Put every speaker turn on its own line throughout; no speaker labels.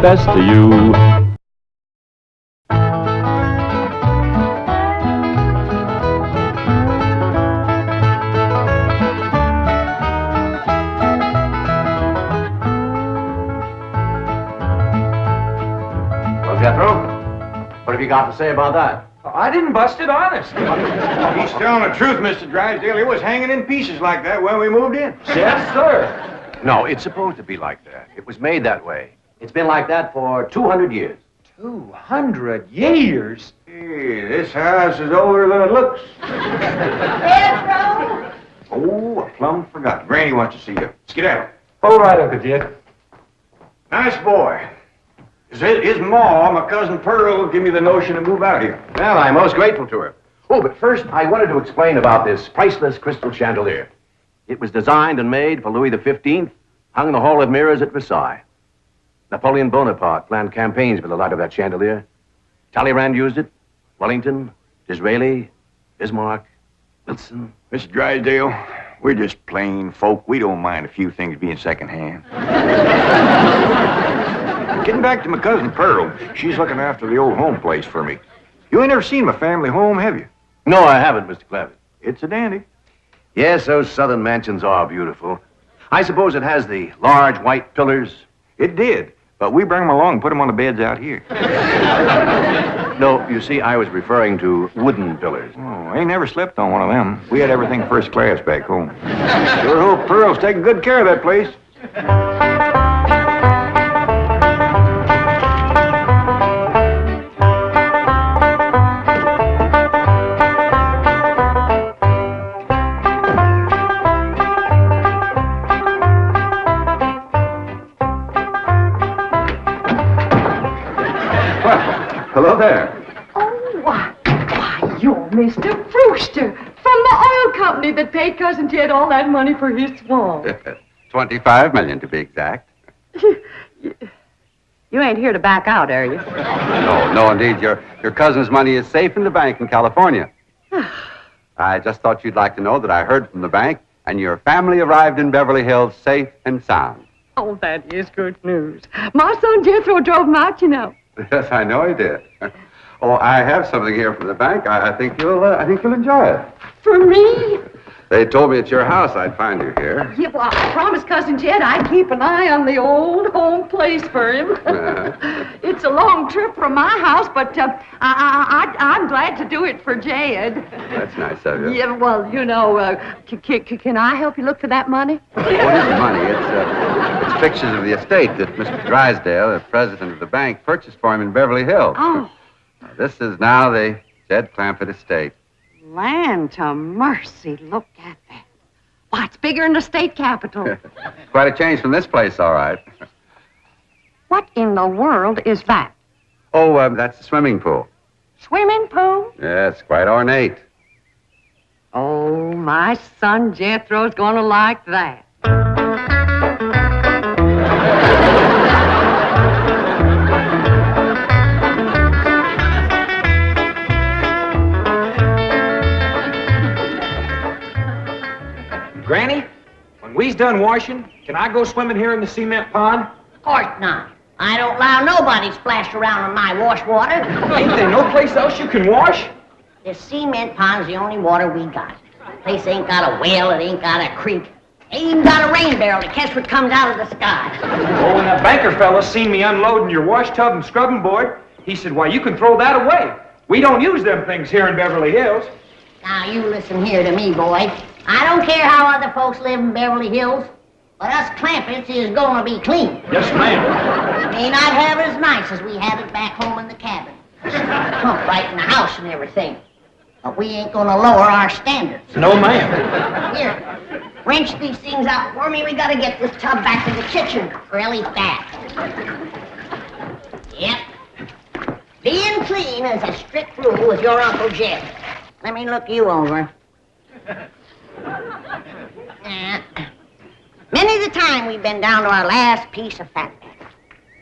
best to you.
Well, Jethro, what have you got to say about that?
I didn't bust it, honest.
He's telling the truth, Mr. Drysdale. It was hanging in pieces like that when we moved in.
Yes, sir.
No, it's supposed to be like that. It was made that way. It's been like that for 200 years.
200 years?
Hey, this house is older than it looks.
Jethro!
Oh, I plumb forgot. Granny wants to see you. Skedaddle.
All right, Uncle Jed.
Nice boy. His ma, my cousin Pearl, gave me the notion to move out here.
Well, I'm most grateful to her. Oh, but first, I wanted to explain about this priceless crystal chandelier. It was designed and made for Louis XV, hung in the Hall of Mirrors at Versailles. Napoleon Bonaparte planned campaigns with the light of that chandelier. Talleyrand used it. Wellington, Disraeli, Bismarck, Wilson.
Mr. Drysdale, we're just plain folk. We don't mind a few things being secondhand. Getting back to my cousin Pearl, she's looking after the old home place for me. You ain't never seen my family home, have you?
No, I haven't, Mr. Clavitt.
It's a dandy.
Yes, those southern mansions are beautiful. I suppose it has the large white pillars.
It did, but we bring them along and put them on the beds out here.
No, you see, I was referring to wooden pillars.
Oh, I ain't never slept on one of them. We had everything first class back home. Sure hope Pearl's taking good care of that place.
Hello there.
Oh, why, you're Mr. Brewster from the oil company that paid Cousin Jed all that money for his swamp.
25 million to be exact.
You ain't here to back out, are you?
No, indeed. Your cousin's money is safe in the bank in California. I just thought you'd like to know that I heard from the bank and your family arrived in Beverly Hills safe and sound.
Oh, that is good news. My son Jethro drove him out, you know.
Yes, I know he did. Oh, I have something here from the bank. I think you'll enjoy it.
For me?
They told me at your house I'd find you here.
Yeah, well, I promised Cousin Jed I'd keep an eye on the old home place for him. It's a long trip from my house, but I'm glad to do it for Jed.
That's nice of you.
Yeah, well, you know, can I help you look for that money?
What is the money? It's pictures of the estate that Mr. Drysdale, the president of the bank, purchased for him in Beverly Hills.
Oh.
This is now the Jed Clampett estate.
Land to mercy, look at that. Why, it's bigger than the state capitol.
Quite a change from this place, all right.
What in the world is that?
Oh, that's the swimming pool.
Swimming pool?
Yes, quite ornate.
Oh, my son Jethro's gonna like that.
Granny, when we's done washing, can I go swimming here in the cement pond?
Of course not. I don't allow nobody splashed around in my wash water.
Ain't there no place else you can wash?
This cement pond's the only water we got. Place ain't got a well, it ain't got a creek. Ain't even got a rain barrel to catch what comes out of the sky.
Oh, when that banker fella seen me unloading your wash tub and scrubbing board, he said, why, you can throw that away. We don't use them things here in Beverly Hills.
Now, you listen here to me, boy. I don't care how other folks live in Beverly Hills, but us Clampetts is gonna be clean.
Yes, ma'am.
May not have it as nice as we had it back home in the cabin. Pump right in the house and everything. But we ain't gonna lower our standards.
No, ma'am.
Here, wrench these things out for me. We gotta get this tub back to the kitchen really fast. Yep. Being clean is a strict rule with your Uncle Jed. Let me look you over. Many the time we've been down to our last piece of fat.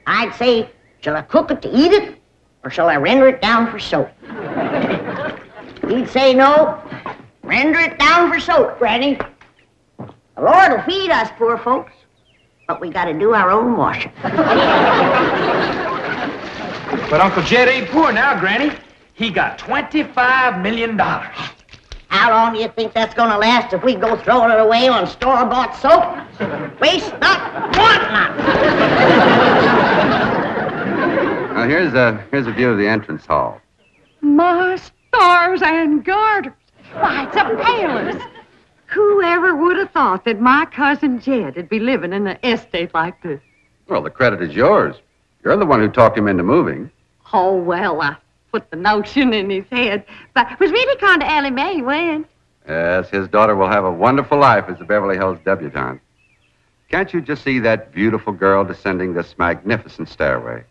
I'd say, shall I cook it to eat it, or shall I render it down for soap? He'd say, no, render it down for soap, Granny. The Lord will feed us poor folks, but we gotta do our own washing.
But Uncle Jed ain't poor now, Granny. He got $25 million.
How long do you think that's gonna last if we go throwing it away on store-bought soap? Waste not, want not.
Now, here's a view of the entrance hall.
My stars and garters. Why, it's a palace. Whoever would have thought that my cousin Jed would be living in an estate like this?
Well, the credit is yours. You're the one who talked him into moving.
Oh, well, I put the notion in his head. But it was really kind of Ellie Mae when.
Yes, his daughter will have a wonderful life as the Beverly Hills debutante. Can't you just see that beautiful girl descending this magnificent stairway?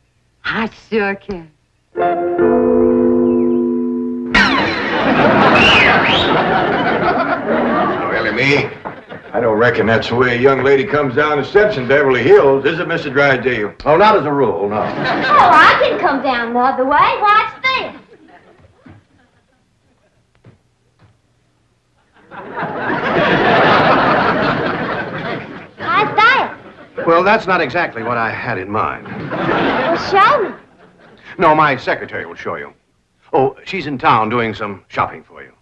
I sure can.
Oh, Ellie Mae, I don't reckon that's the way a young lady comes down the steps in Beverly Hills, is it, Mr. Drysdale?
Oh, not as a rule, no.
Oh, I can come down the other way. Watch this. How's that?
Well, that's not exactly what I had in mind.
Well, show me.
No, my secretary will show you. Oh, she's in town doing some shopping for you.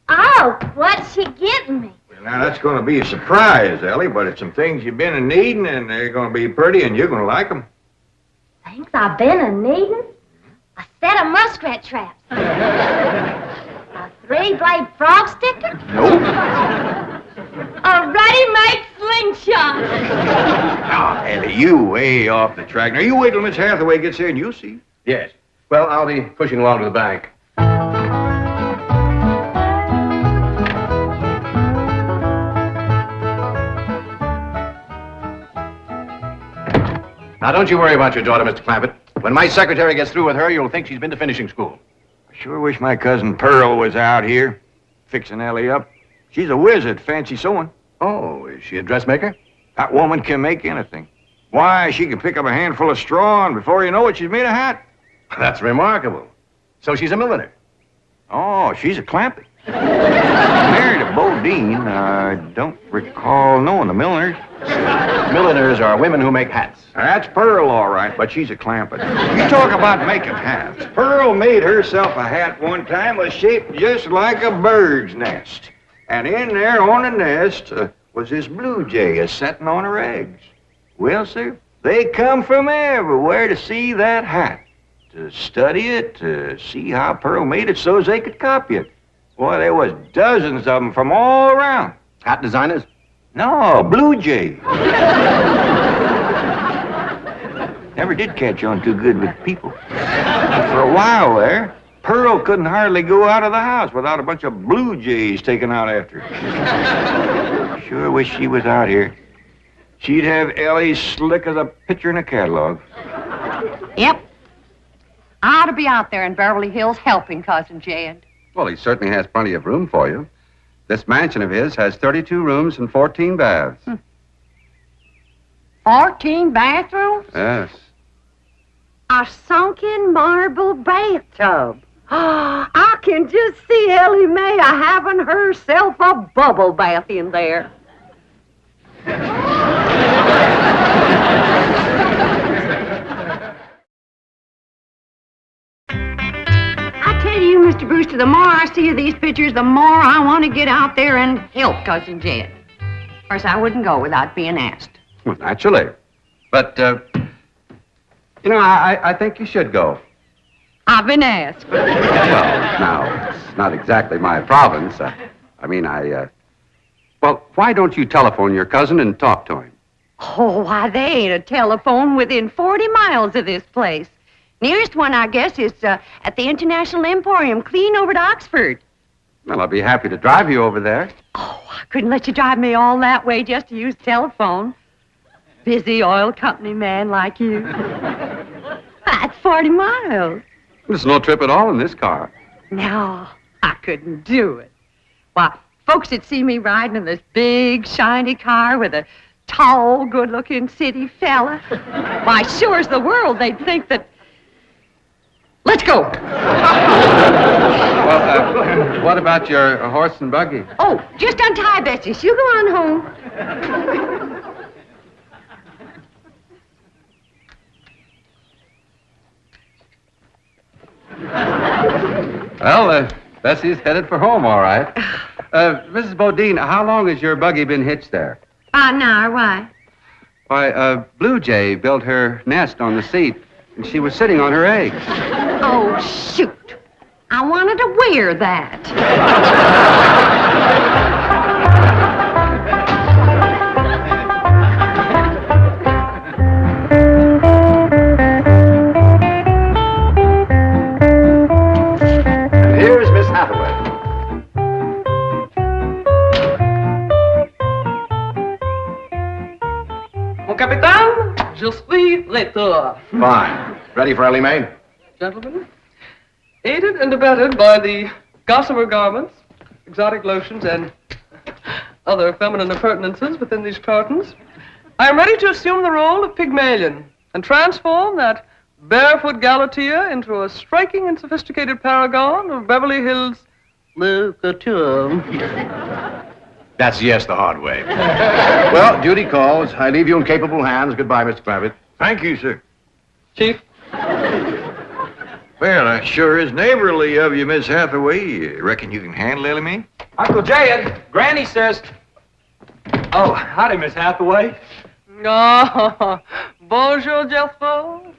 Oh, what's she getting me?
Well, now, that's going to be a surprise, Ellie, but it's some things you've been needing, and they're going to be pretty, and you're going to like them.
Things I've been a-needing? A set of muskrat traps. A three-blade frog sticker?
Nope.
A ready-made slingshot.
Now, Ellie, you way off the track. Now, you wait till Miss Hathaway gets here, and you'll see.
Yes. Well, I'll be pushing along to the bank. Now, don't you worry about your daughter, Mr. Clampett. When my secretary gets through with her, you'll think she's been to finishing school.
I sure wish my cousin Pearl was out here, fixing Ellie up. She's a whiz at fancy sewing.
Oh, is she a dressmaker?
That woman can make anything. Why, she can pick up a handful of straw, and before you know it, she's made a hat.
That's remarkable. So she's a milliner.
Oh, she's a Clampett. Married to Bodine. I don't recall knowing the milliners.
Milliners are women who make hats.
That's Pearl, all right, but she's a Clampett. You talk about making hats. Pearl made herself a hat one time was shaped just like a bird's nest. And in there on the nest was this blue jay a-setting on her eggs. Well, sir, they come from everywhere to see that hat, to study it, to see how Pearl made it so as they could copy it. Boy, there was dozens of them from all around.
Hat designers?
No, blue jay. Never did catch on too good with people. For a while there, Pearl couldn't hardly go out of the house without a bunch of blue jays taken out after her. Sure wish she was out here. She'd have Ellie slick as a picture in a catalog.
Yep. I ought to be out there in Beverly Hills helping Cousin Jed.
Well, he certainly has plenty of room for you. This mansion of his has 32 rooms and 14 baths.
14 bathrooms?
Yes.
A sunken marble bathtub. I can just see Ellie Mae having herself a bubble bath in there. I tell you, Mr. Brewster, the more I see of these pictures, the more I want to get out there and help Cousin Jed. Of course, I wouldn't go without being asked.
Well, naturally. But, I think you should go.
I've been asked.
Well, now, it's not exactly my province. Well, why don't you telephone your cousin and talk to him?
Oh, why, they ain't a telephone within 40 miles of this place. Nearest one, I guess, is at the International Emporium, clean over to Oxford.
Well, I'll be happy to drive you over there.
Oh, I couldn't let you drive me all that way just to use telephone. Busy oil company man like you. That's 40 miles.
There's no trip at all in this car.
No, I couldn't do it. Why, folks that see me riding in this big, shiny car with a tall, good-looking city fella, why, sure as the world, they'd think that... Let's go.
Well, what about your horse and buggy?
Oh, just untie Betsy. You go on home.
Well, Bessie's headed for home, all right. Mrs. Bodine, how long has your buggy been hitched there?
About an hour, why?
Why, Blue Jay built her nest on the seat, and she was sitting on her eggs.
Oh, shoot. I wanted to wear that.
And here's Miss Hathaway.
Mon capitaine, je suis retour.
Fine. Ready for Ellie Mae?
Gentlemen, aided and abetted by the gossamer garments, exotic lotions, and other feminine appurtenances within these cartons, I am ready to assume the role of Pygmalion and transform that barefoot Galatea into a striking and sophisticated paragon of Beverly Hills le couture.
That's yes the hard way. Well, duty calls. I leave you in capable hands. Goodbye, Mr. Kravitz.
Thank you, sir.
Chief,
Well, that sure is neighborly of you, Miss Hathaway. Reckon you can handle Ellie Mae?
Uncle Jed, Granny says... Oh, howdy, Miss Hathaway.
oh, bonjour, Jethro.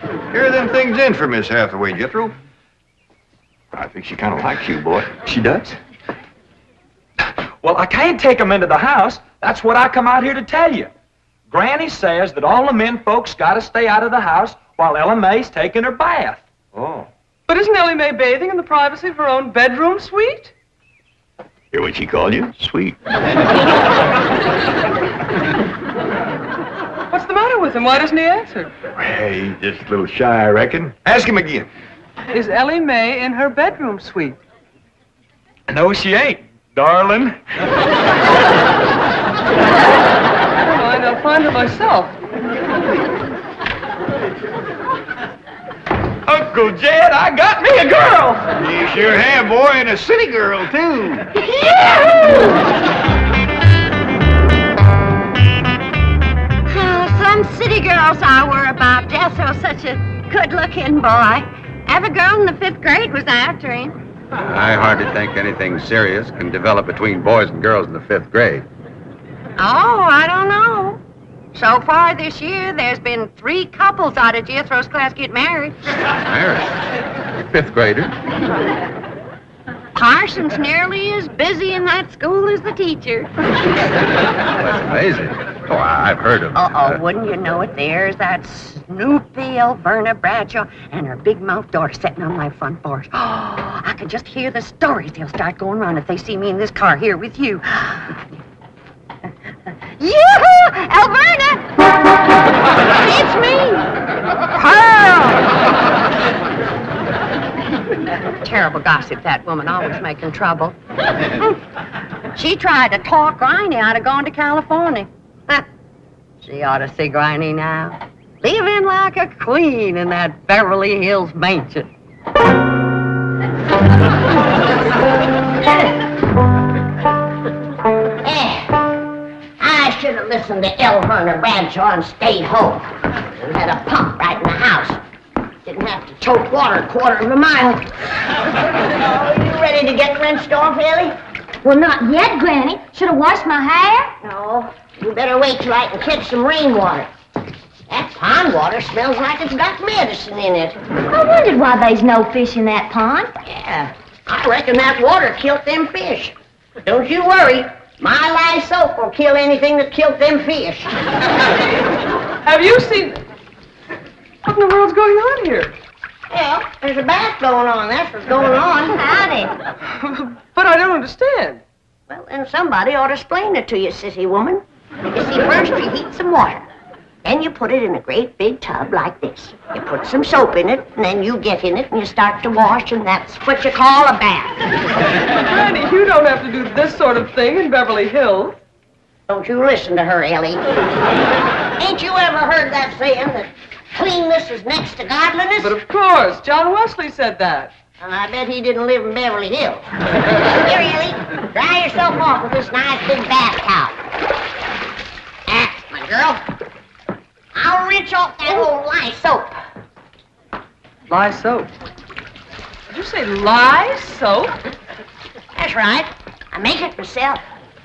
Here are them things in for Miss Hathaway, Jethro. I think she kind of likes you, boy.
She does? Well, I can't take 'em into the house. That's what I come out here to tell you. Granny says that all the men folks got to stay out of the house while Ella Mae's taking her bath.
Oh.
But isn't Ellie Mae bathing in the privacy of her own bedroom suite?
Hear what she called you? Sweet.
What's the matter with him? Why doesn't he answer?
Hey, he's just a little shy, I reckon. Ask him again.
Is Ellie Mae in her bedroom suite?
No, she ain't, darling.
Never mind, I'll find her myself.
Uncle Jed, I got me a girl.
You sure have, boy, and a city girl, too.
Oh, some city girls I were about. Jethro's such a good-looking boy. Every girl in the 5th grade was after him.
I hardly think anything serious can develop between boys and girls in the 5th grade.
Oh, I don't know. So far this year, there's been 3 couples out of Jethro's class get married.
Married? 5th grader?
Parson's nearly as busy in that school as the teacher.
That's amazing. Oh, I've heard of
Wouldn't you know it? There's that Snoopy Alverna Bradshaw and her big mouth daughter sitting on my front porch. Oh, I can just hear the stories they'll start going around if they see me in this car here with you. Yoo-hoo! Alverna! It's me! Pearl! Terrible gossip, that woman, always making trouble. She tried to talk Granny out of going to California. She ought to see Granny now. Living like a queen in that Beverly Hills mansion.
I should have listened to Alverna Bradshaw and stayed home. We had a pump right in the house. Didn't have to tote water a quarter of a mile. Oh, you ready to get rinsed off, Ellie?
Well, not yet, Granny. Should have washed my hair.
No. You better wait till I can catch some rainwater. That pond water smells like it's got medicine in it.
I wondered why there's no fish in that pond.
Yeah, I reckon that water killed them fish. Don't you worry. My lye soap will kill anything that killed them fish.
Have you seen... What in the world's going on here?
Well, there's a bath going on. That's what's going on.
Howdy.
But I don't understand.
Well, then somebody ought to explain it to you, sissy woman. You see, first you heat some water. Then you put it in a great big tub like this. You put some soap in it, and then you get in it and you start to wash, and that's what you call a bath.
Granny, you don't have to do this sort of thing in Beverly Hills.
Don't you listen to her, Ellie. Ain't you ever heard that saying that cleanness is next to godliness?
But of course, John Wesley said that.
And I bet he didn't live in Beverly Hills. Here, Ellie, dry yourself off with this nice big bath towel. That's my girl. I'll rinse off that old lye soap.
Lye soap. Did you say lye soap?
That's right. I make it myself.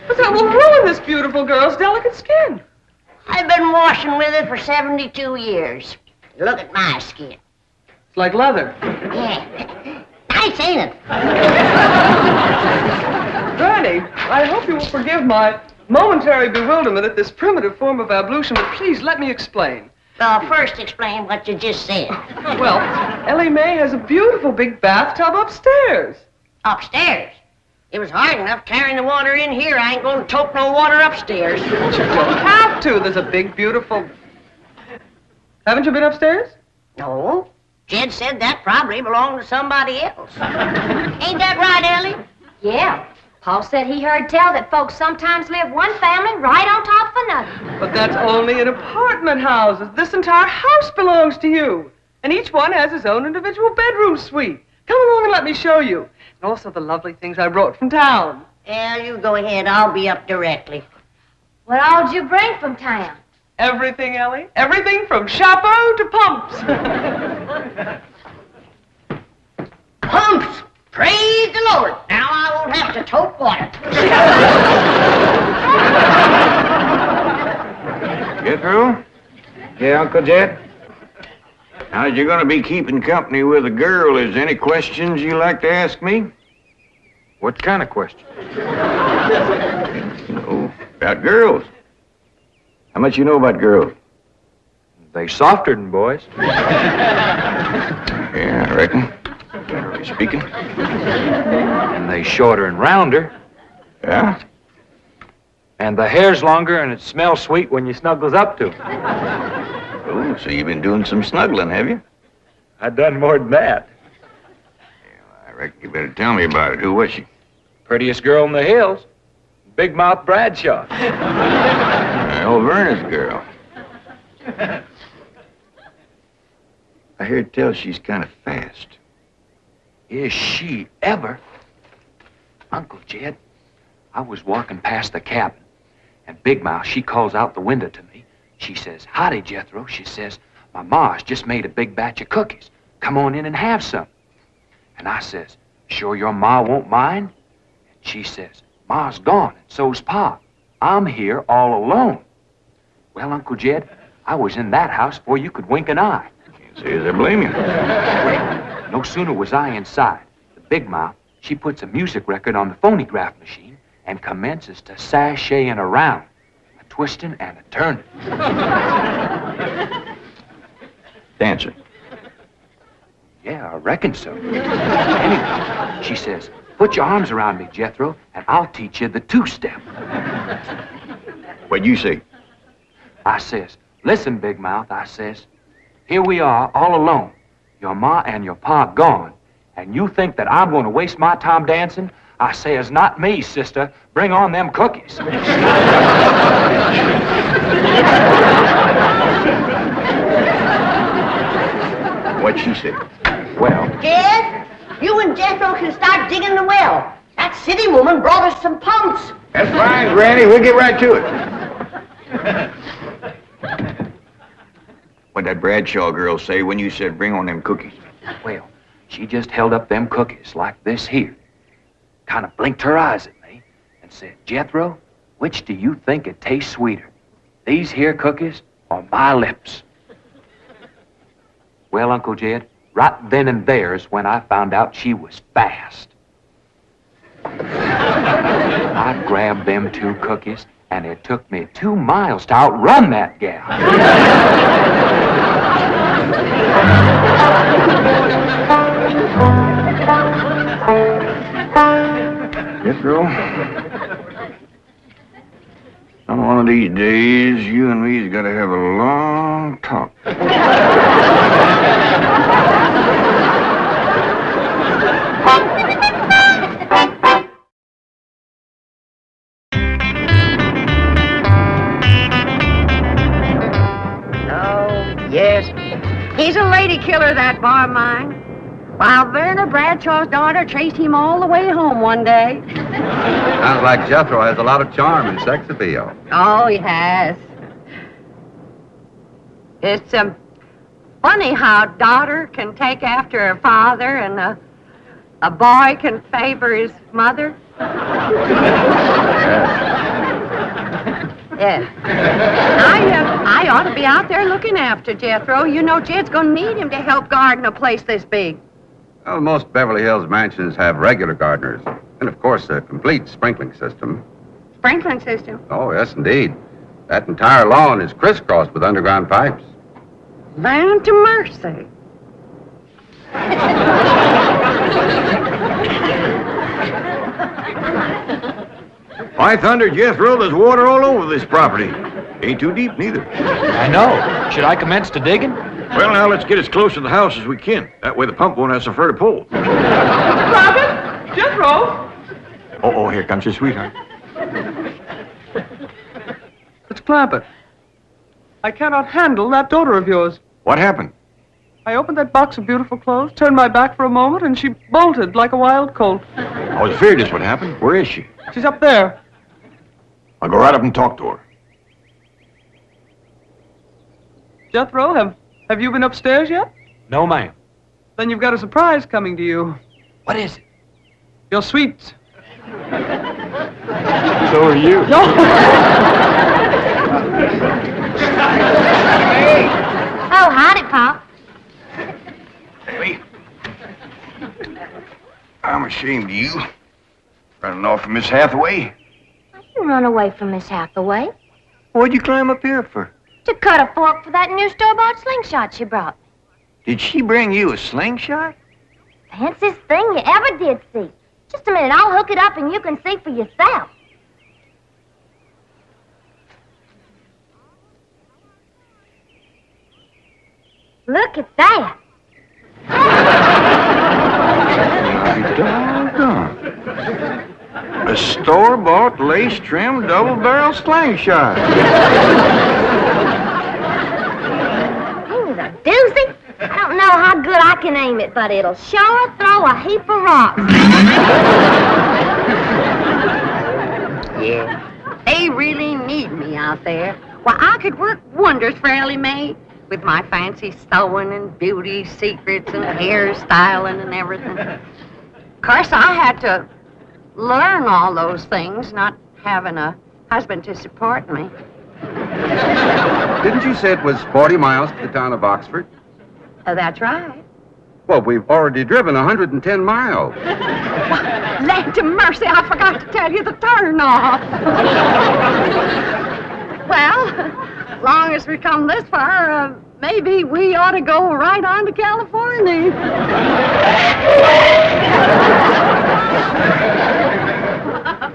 But that will ruin this beautiful girl's delicate skin.
I've been washing with it for 72 years. Look at my skin.
It's like leather.
Yeah. Nice, ain't it?
Granny, I hope you will forgive my momentary bewilderment at this primitive form of ablution, but please let me explain.
Well, first explain what you just said.
Well, Ellie Mae has a beautiful big bathtub upstairs.
Upstairs. It was hard enough carrying the water in here. I ain't going to tote no water upstairs.
You don't have to. There's a big, beautiful... Haven't you been upstairs?
No. Jed said that probably belonged to somebody else. Ain't that right, Ellie?
Yeah. Paul said he heard tell that folks sometimes live one family right on top of another.
But that's only in apartment houses. This entire house belongs to you. And each one has his own individual bedroom suite. Come along and let me show you. And also the lovely things I brought from town.
Yeah, you go ahead. I'll be up directly.
What all did you bring from town?
Everything, Ellie. Everything from chapeau to pumps.
Pumps! Praise the Lord. Now I won't have to tote water.
Jethro? Yeah, Uncle Jed? Now, you're going to be keeping company with a girl. Is there any questions you like to ask me?
What kind of question?
About girls.
How much you know about girls?
They softer than boys.
Yeah, I reckon. Generally speaking.
And they shorter and rounder.
Yeah?
And the hair's longer and it smells sweet when you snuggles up to 'em.
Oh, so you've been doing some snuggling, have you?
I done more than that.
I reckon you better tell me about it. Who was she?
Prettiest girl in the hills. Big Mouth Bradshaw.
Well, Verna's girl. I heard tell she's kind of fast.
Is she ever? Uncle Jed, I was walking past the cabin, and Big Mouth, she calls out the window to me. She says, "Howdy, Jethro." She says, "My ma's just made a big batch of cookies. Come on in and have some." And I says, "Sure your ma won't mind?" And she says, "Ma's gone, and so's Pa. I'm here all alone." Well, Uncle Jed, I was in that house before you could wink an eye.
Can't say as I blame you.
Well, no sooner was I inside, the Big Mouth, she puts a music record on the phonograph machine and commences to sashaying around, a twisting and a turning.
Dancing.
Yeah, I reckon so. Anyway, she says, "Put your arms around me, Jethro, and I'll teach you the two-step."
What'd you say?
I says, "Listen, Big Mouth," I says, "here we are all alone. Your ma and your pa gone, and you think that I'm going to waste my time dancing?" I says, "Not me, sister. Bring on them cookies."
What'd she say?
Well,
Jed, you and Jethro can start digging the well. That city woman brought us some pumps.
That's fine, Granny. We'll get right to it. What'd that Bradshaw girl say when you said bring on them cookies?
well, she just held up them cookies like this here, kind of blinked her eyes at me, and said, "Jethro, which do you think it tastes sweeter, these here cookies or my lips?" Well, Uncle Jed, right then and there's when I found out she was fast. I grabbed them two cookies, and it took me 2 miles to outrun that gal.
Jethro, on one of these days, you and me's got to have a long talk.
Yes. He's a lady killer, that bar of mine. While Verna Bradshaw's daughter traced him all the way home one day.
Sounds like Jethro has a lot of charm and sex appeal.
Oh, he has. It's funny how a daughter can take after her father and A boy can favor his mother? Yes. I ought to be out there looking after Jethro. You know Jed's going to need him to help garden a place this big.
Well, most Beverly Hills mansions have regular gardeners. And, of course, a complete sprinkling system.
Sprinkling system?
Oh, yes, indeed. That entire lawn is crisscrossed with underground pipes.
Land to mercy.
500, Jethro, there's water all over this property. Ain't too deep, neither.
I know. Should I commence to digging?
Well, now, let's get as close to the house as we can. That way the pump won't have so far to pull.
Robin! Jethro!
Oh, here comes your sweetheart.
It's Clampett. I cannot handle that daughter of yours.
What happened?
I opened that box of beautiful clothes, turned my back for a moment, and she bolted like a wild colt.
I was afraid this would happen. Where is she?
She's up there.
I'll go right up and talk to her.
Jethro, have you been upstairs yet?
No, ma'am.
Then you've got a surprise coming to you.
What is it?
Your sweets.
So are you.
No!
Oh, howdy, Pop.
Hey. I'm ashamed of you. Running off from Miss Hathaway.
I didn't run away from Miss Hathaway.
What'd you climb up here for?
To cut a fork for that new store-bought slingshot she brought me.
Did she bring you a slingshot?
Fanciest thing you ever did see. Just a minute, I'll hook it up and you can see for yourself. Look at that.
Doggone. A store-bought, lace-trimmed, double-barrel slingshot.
He's a doozy. I don't know how good I can aim it, but it'll sure throw a heap of rocks.
Yeah, they really need me out there. Why, I could work wonders for Ellie Mae with my fancy sewing and beauty secrets and hairstyling and everything. Of course, I had to learn all those things, not having a husband to support me.
Didn't you say it was 40 miles to the town of Oxford?
Oh, that's right.
Well, we've already driven 110 miles.
Land to mercy, I forgot to tell you the turn off. Well, as long as we come this far, maybe we ought to go right on to California.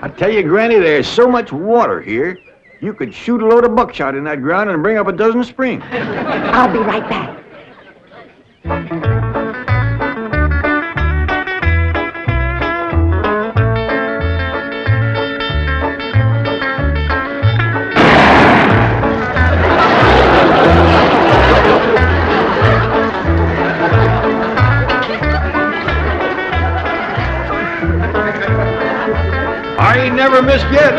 I tell you, Granny, there's so much water here, you could shoot a load of buckshot in that ground and bring up a dozen springs.
I'll be right back.
I ain't never missed yet.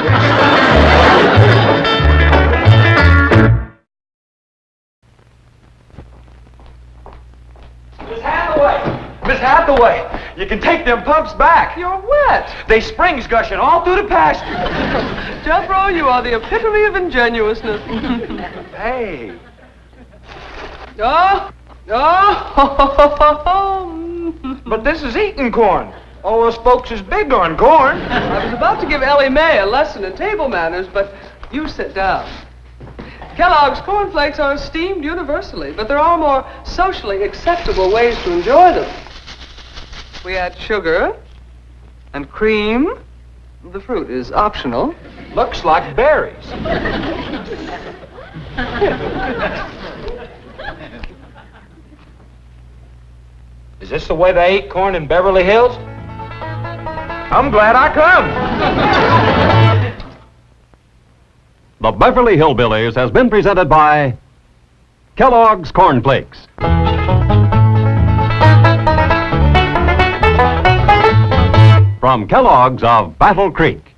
Miss Hathaway, you can take them pumps back.
You're wet.
They springs gushing all through the pasture.
Jethro, you are the epitome of ingenuousness.
Hey.
Oh.
But this is eating corn. All us folks is big on corn.
I was about to give Ellie Mae a lesson in table manners, but you sit down. Kellogg's cornflakes are esteemed universally, but there are more socially acceptable ways to enjoy them. We add sugar and cream. The fruit is optional.
Looks like berries. Is this the way they eat corn in Beverly Hills? I'm glad I come.
The Beverly Hillbillies has been presented by Kellogg's Corn Flakes. From Kellogg's of Battle Creek.